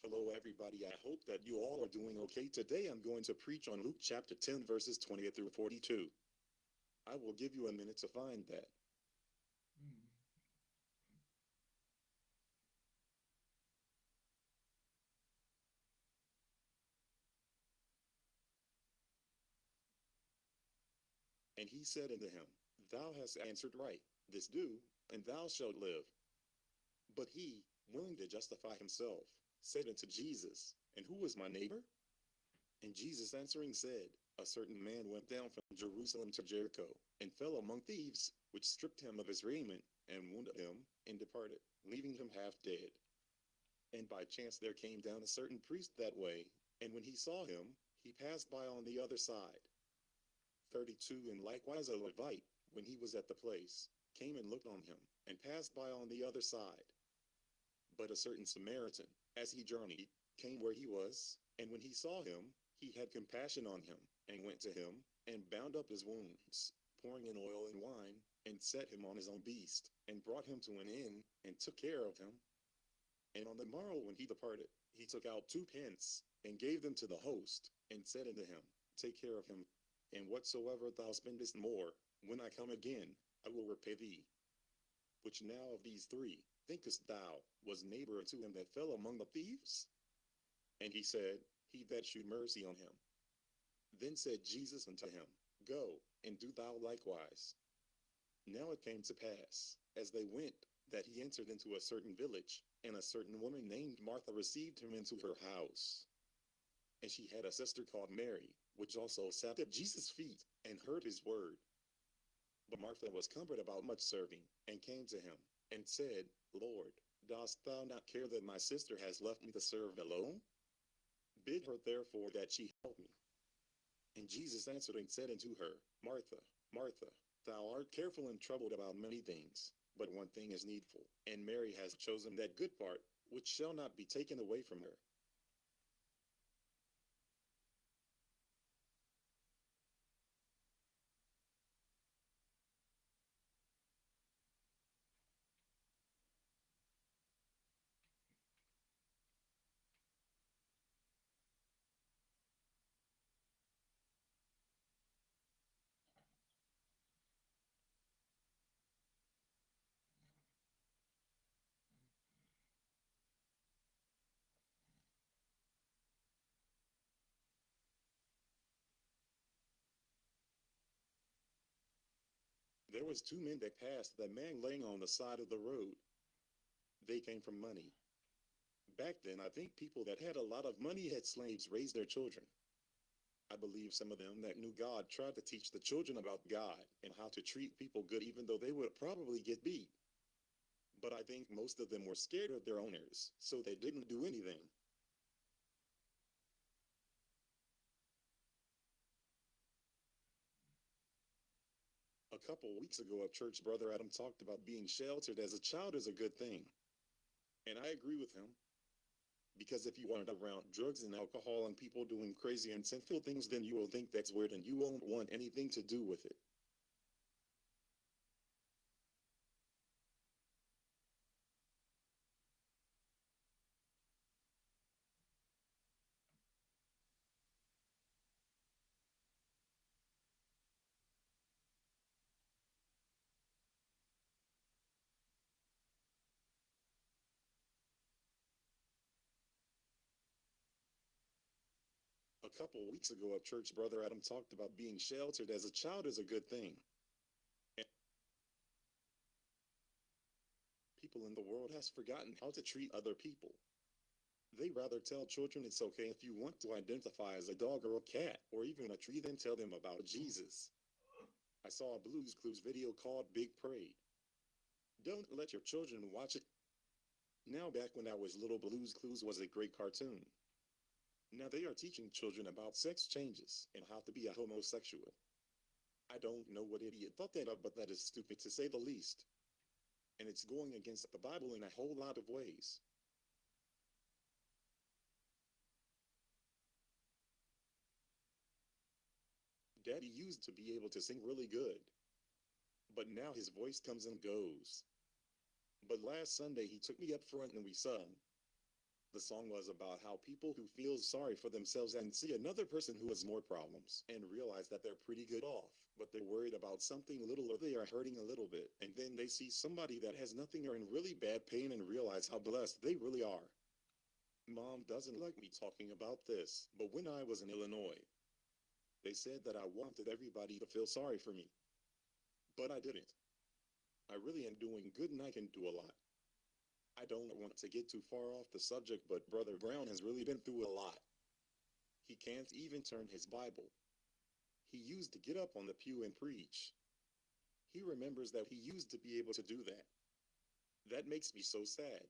Hello, everybody. I hope that you all are doing okay. Today I'm going to preach on Luke chapter 10, verses 28 through 42. I will give you a minute to find that. And he said unto him, Thou hast answered right. This do, and thou shalt live. But he, willing to justify himself, said unto Jesus, And who was my neighbor? And Jesus answering said, A certain man went down from Jerusalem to Jericho, and fell among thieves, which stripped him of his raiment, and wounded him, and departed, leaving him half dead. And by chance there came down a certain priest that way, and when he saw him, he passed by on the other side. 32 And likewise a Levite, when he was at the place, came and looked on him, and passed by on the other side. But a certain Samaritan, as he journeyed, came where he was, and when he saw him, he had compassion on him, and went to him, and bound up his wounds, pouring in oil and wine, and set him on his own beast, and brought him to an inn, and took care of him. And on the morrow when he departed, he took out 2 pence, and gave them to the host, and said unto him, Take care of him, and whatsoever thou spendest more, when I come again, I will repay thee. Which now of these three, thinkest thou, was neighbor unto him that fell among the thieves? And he said, He that shewed mercy on him. Then said Jesus unto him, Go, and do thou likewise. Now it came to pass, as they went, that he entered into a certain village, and a certain woman named Martha received him into her house. And she had a sister called Mary, which also sat at Jesus' feet, and heard his word. But Martha was cumbered about much serving, and came to him, and said, Lord, dost thou not care that my sister has left me to serve alone? Bid her therefore that she help me. And Jesus answered and said unto her, Martha, Martha, thou art careful and troubled about many things, but one thing is needful, and Mary has chosen that good part, which shall not be taken away from her. There was 2 men that passed, the man laying on the side of the road. They came from money. Back then, I think people that had a lot of money had slaves raise their children. I believe some of them that knew God tried to teach the children about God and how to treat people good even though they would probably get beat. But I think most of them were scared of their owners, so they didn't do anything. A couple weeks ago at church, Brother Adam talked about being sheltered as a child is a good thing. And I agree with him. Because if you aren't around drugs and alcohol and people doing crazy and sinful things, then you will think that's weird and you won't want anything to do with it. A couple weeks ago at church, Brother Adam talked about being sheltered as a child is a good thing. And people in the world has forgotten how to treat other people. They rather tell children it's okay if you want to identify as a dog or a cat or even a tree than tell them about Jesus. I saw a Blues Clues video called Big Parade. Don't let your children watch it. Now back when I was little, Blues Clues was a great cartoon. Now they are teaching children about sex changes and how to be a homosexual. I don't know what idiot thought that up, but that is stupid to say the least. And it's going against the Bible in a whole lot of ways. Daddy used to be able to sing really good, but now his voice comes and goes. But last Sunday he took me up front and we sung. The song was about how people who feel sorry for themselves and see another person who has more problems and realize that they're pretty good off, but they're worried about something little or they are hurting a little bit, and then they see somebody that has nothing or in really bad pain and realize how blessed they really are. Mom doesn't like me talking about this, but when I was in Illinois, they said that I wanted everybody to feel sorry for me. But I didn't. I really am doing good and I can do a lot. I don't want to get too far off the subject, but Brother Brown has really been through a lot. He can't even turn his Bible. He used to get up on the pew and preach. He remembers that he used to be able to do that. That makes me so sad.